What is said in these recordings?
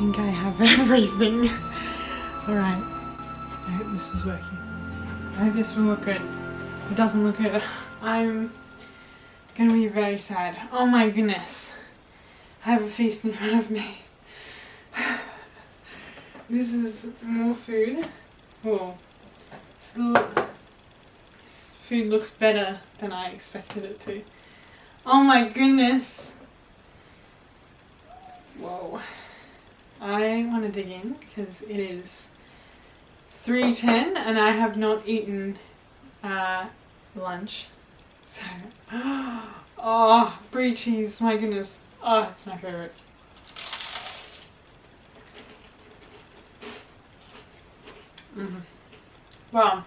think I have everything. Alright. I hope this is working. I hope this will look good. If it doesn't look good, I'm gonna be very sad. Oh my goodness. I have a feast in front of me. This is more food. Oh, this food looks better than I expected it to. Oh my goodness. Whoa. I want to dig in because it is 3:10 and I have not eaten lunch. So, oh, brie cheese, my goodness. Oh, it's my favourite. Wow,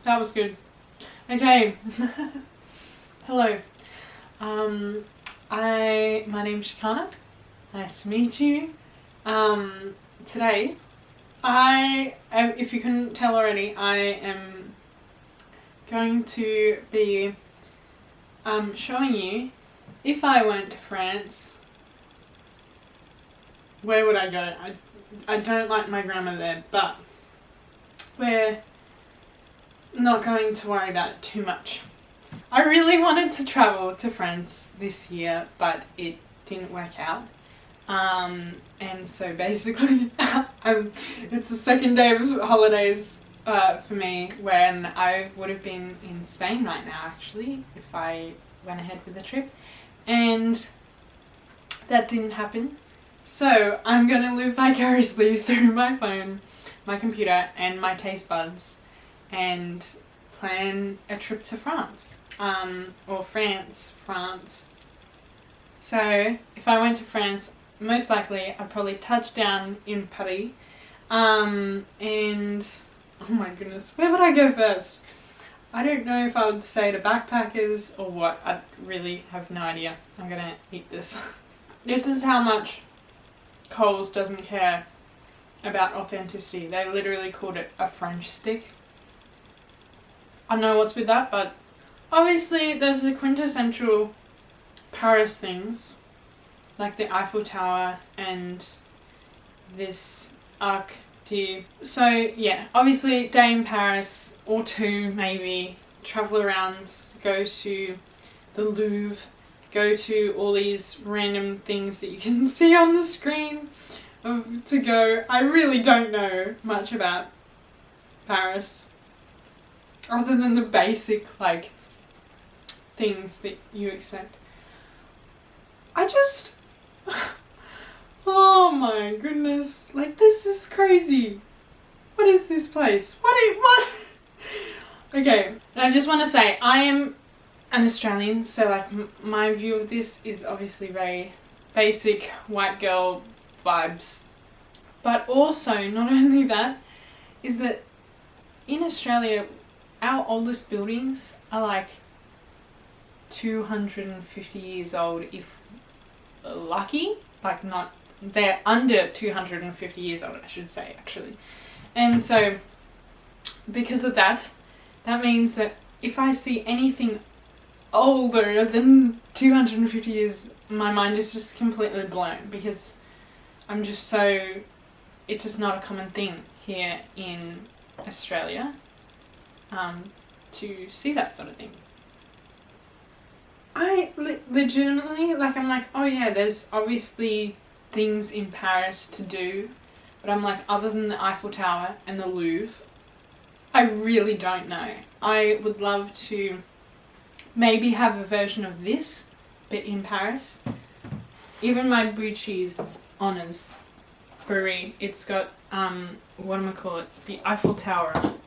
that was good. Okay. Hello. My name's Shikana. Nice to meet you. Today, if you couldn't tell already, I am going to be showing you, if I went to France, where would I go? I don't like my grammar there, but we're not going to worry about it too much. I really wanted to travel to France this year, but it didn't work out. And so basically, it's the second day of holidays for me, when I would have been in Spain right now, actually, if I went ahead with the trip. And that didn't happen. So I'm going to live vicariously through my phone, my computer, and my taste buds, and plan a trip to France. Or France. So if I went to France, most likely I'd probably touch down in Paris. And oh my goodness, where would I go first? I don't know if I would say to backpackers or what. I really have no idea. I'm gonna eat this. This is how much Coles doesn't care about authenticity. They literally called it a French stick. I don't know what's with that, but obviously there's the quintessential Paris things, like the Eiffel Tower and this Arc de... So yeah, obviously day in Paris, or two maybe, travel around, go to the Louvre, go to all these random things that you can see on the screen to go. I really don't know much about Paris, other than the basic, like, things that you expect. I just... oh my goodness. Like, this is crazy. What is this place? What? Okay, and I just want to say, I am an Australian, so, like, my view of this is obviously very basic white girl vibes. But also, not only that, is that in Australia, our oldest buildings are like 250 years old, if lucky. Like, not, they're under 250 years old, I should say, actually. And so because of that, that means that if I see anything older than 250 years, my mind is just completely blown, because I'm just so, it's just not a common thing here in Australia to see that sort of thing. I legitimately, like, I'm like, oh yeah, there's obviously things in Paris to do, but I'm like, other than the Eiffel Tower and the Louvre, I really don't know. I would love to maybe have a version of this, but in Paris. Even my brie cheese honours brie, it's got, the Eiffel Tower on it.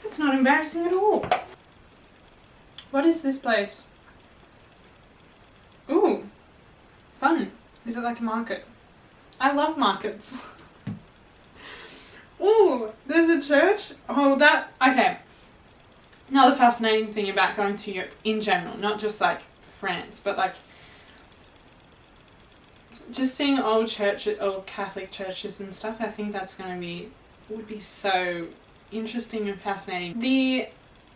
It's not embarrassing at all. What is this place? Ooh, fun. Is it like a market? I love markets. Ooh, there's a church. Oh, okay. Another fascinating thing about going to Europe in general, not just like France, but like just seeing old churches, old Catholic churches and stuff. I think that's would be so interesting and fascinating. The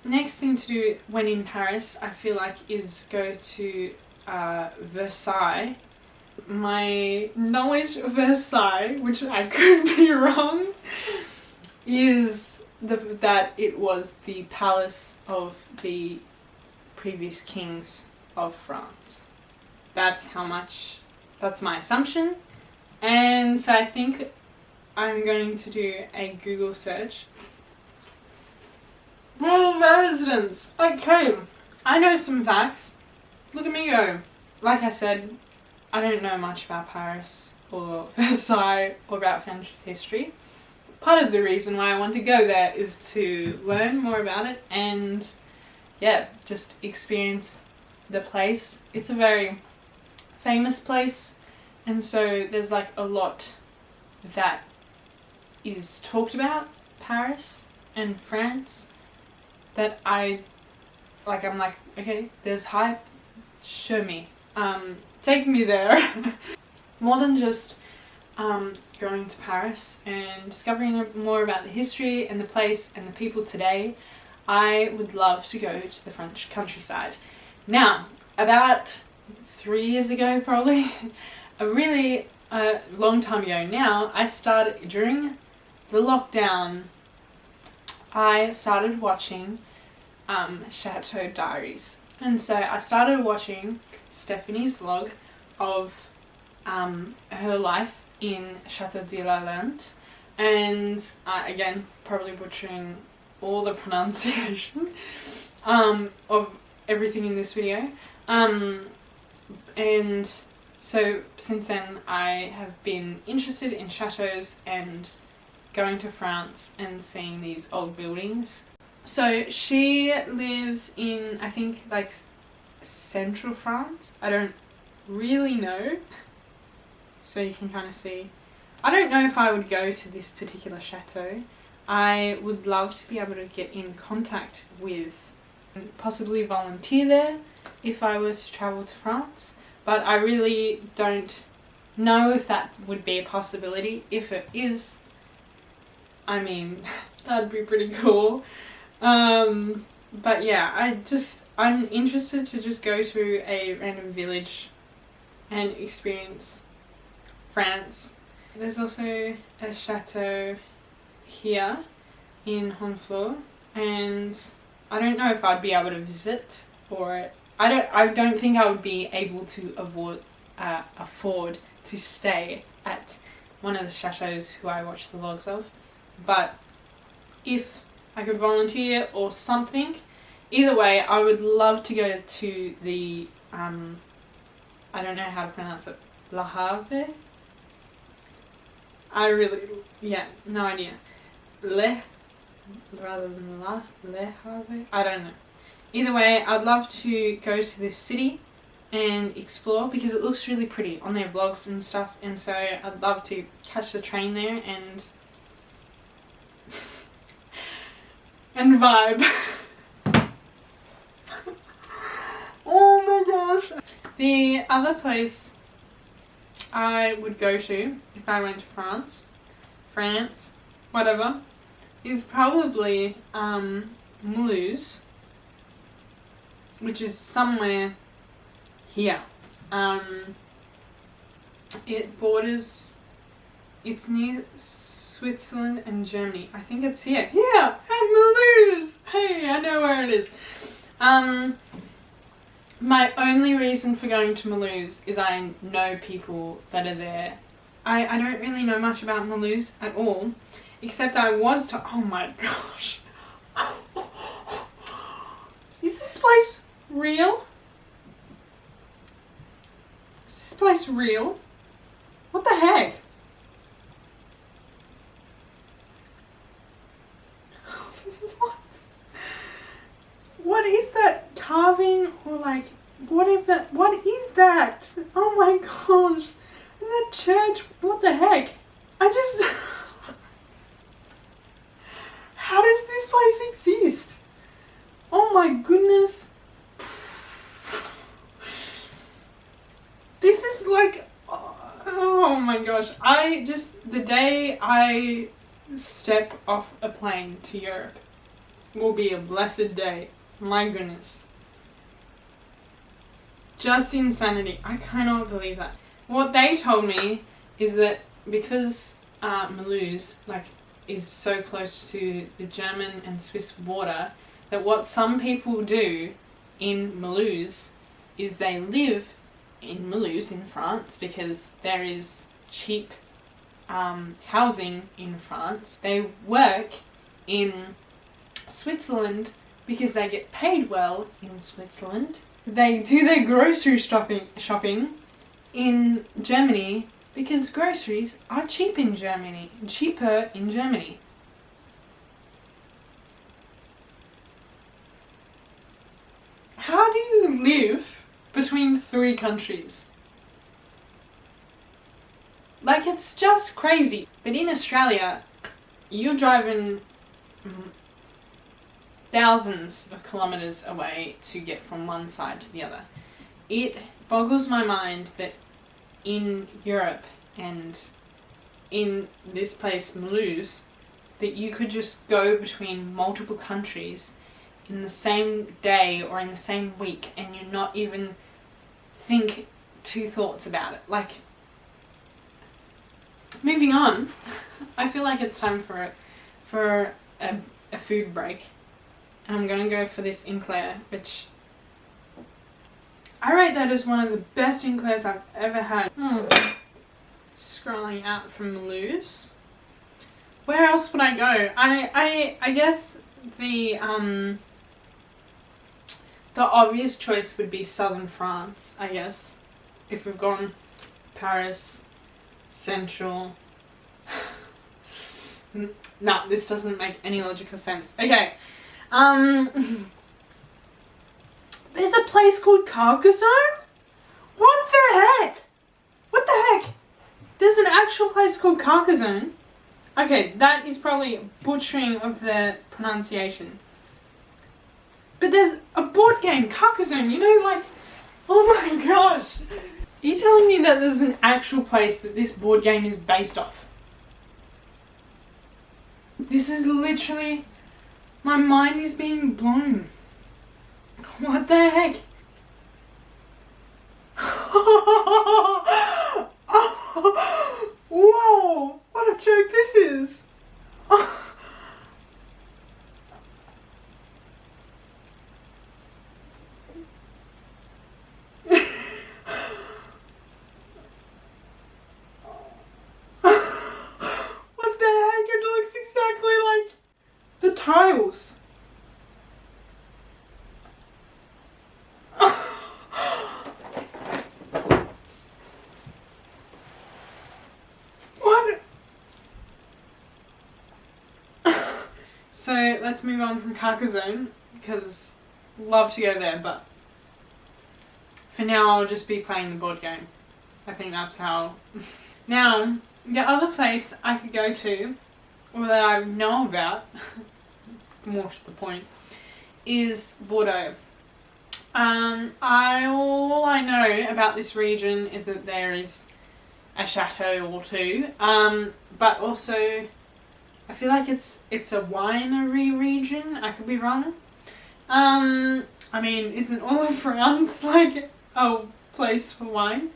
next thing to do when in Paris, I feel like, is go to Versailles, my knowledge of Versailles, which I could be wrong, is that it was the palace of the previous kings of France. That's my assumption. And so I think I'm going to do a Google search. Royal residence. Okay, I know some facts. Look at me go. Like I said, I don't know much about Paris or Versailles or about French history. Part of the reason why I want to go there is to learn more about it and, yeah, just experience the place. It's a very famous place, and so there's like a lot that is talked about Paris and France that I'm like, okay, there's hype, show me, take me there. More than just going to Paris and discovering more about the history and the place and the people today, I would love to go to the French countryside. Now, about 3 years ago probably, a really long time ago now, during the lockdown, I started watching Chateau Diaries. And so I started watching Stephanie's vlog of her life in Chateau de la Lande, and again, probably butchering all the pronunciation of everything in this video. And so since then I have been interested in chateaus and going to France and seeing these old buildings. So she lives in, I think, like central France. I don't really know. So you can kind of see. I don't know if I would go to this particular chateau. I would love to be able to get in contact with and possibly volunteer there if I were to travel to France. But I really don't know if that would be a possibility. If it is, I mean, that'd be pretty cool. But yeah, I'm interested to just go to a random village and experience France. There's also a chateau here in Honfleur, and I don't know if I'd be able to visit, or I don't think I would be able to afford to stay at one of the chateaus who I watch the vlogs of. But if I could volunteer or something, either way, I would love to go to the I don't know how to pronounce it, Le Havre? No idea. Le, rather than La, Le Havre? I don't know. Either way, I'd love to go to this city and explore because it looks really pretty on their vlogs and stuff, and so I'd love to catch the train there and vibe. Oh my gosh. The other place I would go to if I went to France, whatever, is probably Mulhouse, which is somewhere here. It's near Switzerland and Germany. I think it's here. Yeah, at Mulhouse! Hey, I know where it is. My only reason for going to Mulhouse is I know people that are there. I don't really know much about Mulhouse at all, except oh my gosh. Is this place real? Is this place real? What the heck? What is that carving, or like whatever? What is that? Oh my gosh! And that church, what the heck? How does this place exist? Oh my goodness! This is like, oh my gosh! The day I step off a plane to Europe will be a blessed day. My goodness. Just insanity. I cannot believe that. What they told me is that because Mulhouse is so close to the German and Swiss border, that what some people do in Mulhouse is they live in Mulhouse in France because there is cheap housing in France. They work in Switzerland because they get paid well in Switzerland. They do their grocery shopping in Germany because groceries are cheaper in Germany. How do you live between 3 countries? Like, it's just crazy. But in Australia, you're driving thousands of kilometers away to get from one side to the other. It boggles my mind that in Europe and in this place, Mulhouse, that you could just go between multiple countries in the same day or in the same week and you not even think 2 thoughts about it. Like, moving on, I feel like it's time for a food break. And I'm going to go for this Eclair, which I rate that as one of the best Eclairs I've ever had. Scrolling out from Mulhouse. Where else would I go? I guess the obvious choice would be southern France, I guess. If we've gone Paris, Central. No, this doesn't make any logical sense. Okay. There's a place called Carcassonne? What the heck? What the heck? There's an actual place called Carcassonne? Okay, that is probably a butchering of the pronunciation. But there's a board game, Carcassonne, you know, like, oh my gosh. Are you telling me that there's an actual place that this board game is based off? This is literally... My mind is being blown. What the heck? Whoa! What a joke this is! What the heck? It looks exactly like the tiles. What? So let's move on from Carcassonne because love to go there, but for now I'll just be playing the board game. I think that's how. Now, the other place I could go to, or that I know about, more to the point, is Bordeaux. All I know about this region is that there is a chateau or 2, but also I feel like it's a winery region. I could be wrong. I mean, isn't all of France like a place for wine?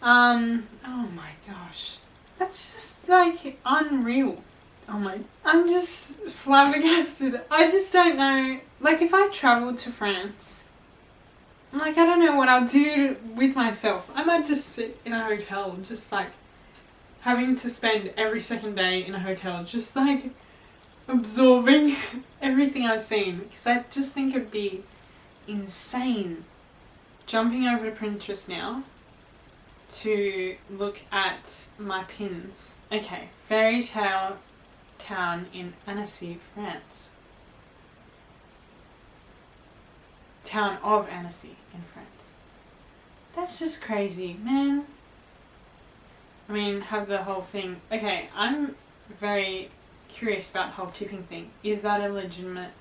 Oh my gosh, that's just like unreal. Oh my, I'm just flabbergasted. I just don't know. Like, if I travelled to France, like, I don't know what I'll do with myself. I might just sit in a hotel, just like having to spend every second day in a hotel, just like absorbing everything I've seen, because I just think it'd be insane. Jumping over to Pinterest now to look at my pins. Okay, fairy tale town in Annecy, France. Town of Annecy in France. That's just crazy, man. I mean, have the whole thing. Okay, I'm very curious about the whole tipping thing. Is that a legitimate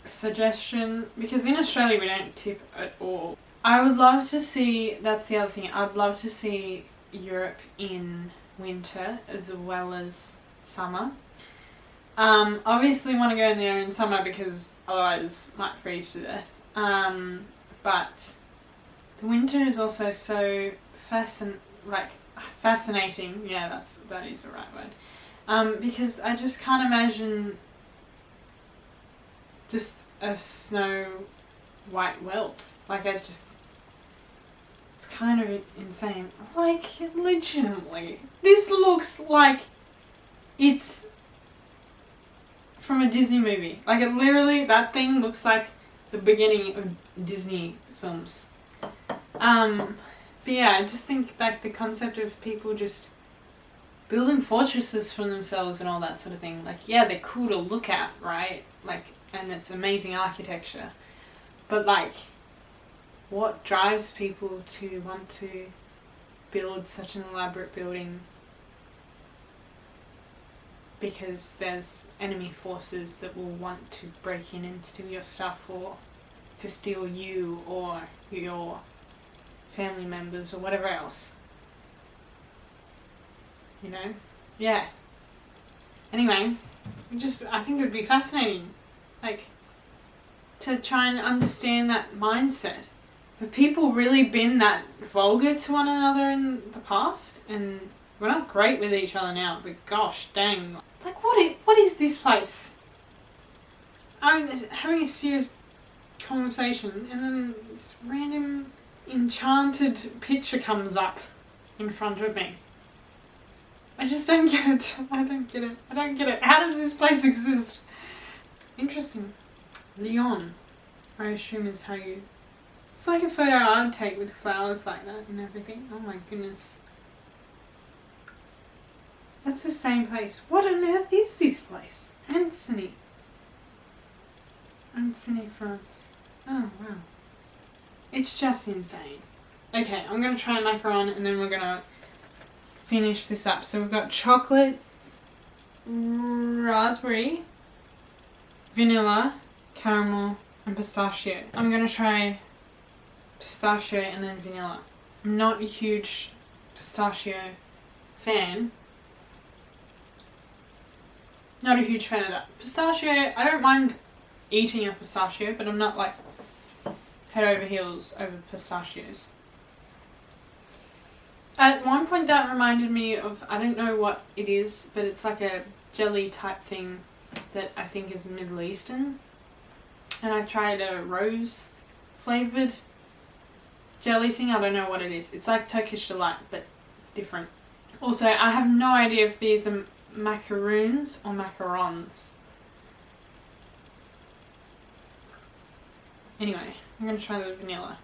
suggestion? Because in Australia we don't tip at all. I would love to see, that's the other thing, I'd love to see Europe in winter as well as summer. Obviously want to go in there in summer because otherwise might freeze to death. but the winter is also so fascinating. Yeah, that is the right word. Because I just can't imagine just a snow white world. Like, it's kind of insane. Like, legitimately, this looks like it's from a Disney movie. Like, it literally, that thing looks like the beginning of Disney films. But yeah, I just think like the concept of people just building fortresses for themselves and all that sort of thing. Like, yeah, they're cool to look at, right? Like, and it's amazing architecture. But like, what drives people to want to build such an elaborate building? Because there's enemy forces that will want to break in and steal your stuff, or to steal you or your family members or whatever else. You know? Yeah. Anyway, I think it would be fascinating, like, to try and understand that mindset. Have people really been that vulgar to one another in the past? And we're not great with each other now, but gosh dang. Like, what is this place? I'm having a serious conversation and then this random enchanted picture comes up in front of me. I just don't get it. I don't get it. How does this place exist? Interesting. Lyon, I assume is how you... It's like a photo I'd take with flowers like that and everything. Oh my goodness. That's the same place. What on earth is this place? Ancenis, France. Oh wow. It's just insane. Okay, I'm going to try a macaron and then we're going to finish this up. So we've got chocolate, raspberry, vanilla, caramel, and pistachio. I'm going to try pistachio and then vanilla. I'm not a huge pistachio fan. Not a huge fan of that. Pistachio, I don't mind eating a pistachio, but I'm not like head over heels over pistachios. At one point that reminded me of, I don't know what it is, but it's like a jelly type thing that I think is Middle Eastern. And I tried a rose flavoured jelly thing. I don't know what it is. It's like Turkish delight, but different. Also, I have no idea if these are macaroons or macarons. Anyway, I'm going to try the vanilla.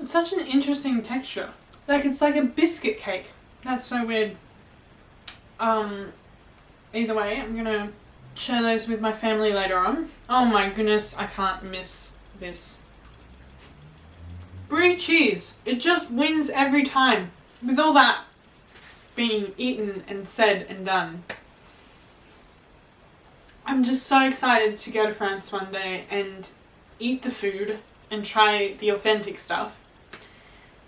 It's such an interesting texture. Like, it's like a biscuit cake. That's so weird. Either way, I'm going to share those with my family later on. Oh my goodness, I can't miss this. Brie cheese. It just wins every time. With all that being eaten and said and done, I'm just so excited to go to France one day and eat the food and try the authentic stuff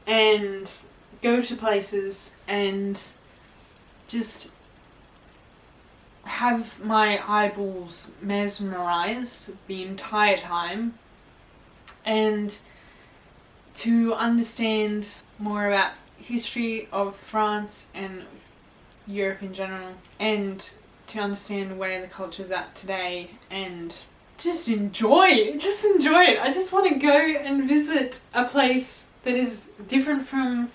and go to places and just have my eyeballs mesmerized the entire time and to understand more about history of France and Europe in general, and to understand where the culture's at today and just enjoy it. I just want to go and visit a place that is different from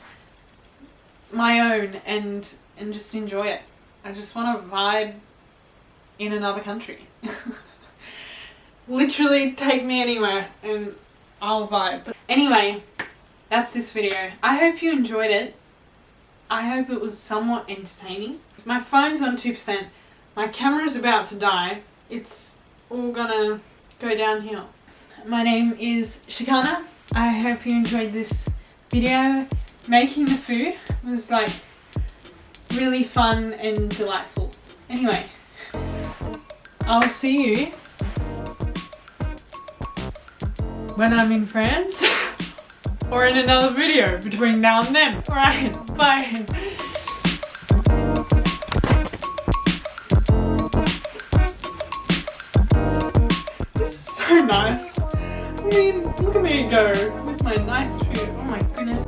my own and just enjoy it. I just want to vibe in another country. Literally take me anywhere and I'll vibe. But anyway, that's this video. I hope you enjoyed it. I hope it was somewhat entertaining. My phone's on 2%. My camera's about to die. It's all gonna go downhill. My name is Shikana. I hope you enjoyed this video. Making the food was like really fun and delightful. Anyway, I'll see you when I'm in France or in another video between now and then. Alright, bye. so nice. I mean, look at me go with my nice food. Oh my goodness.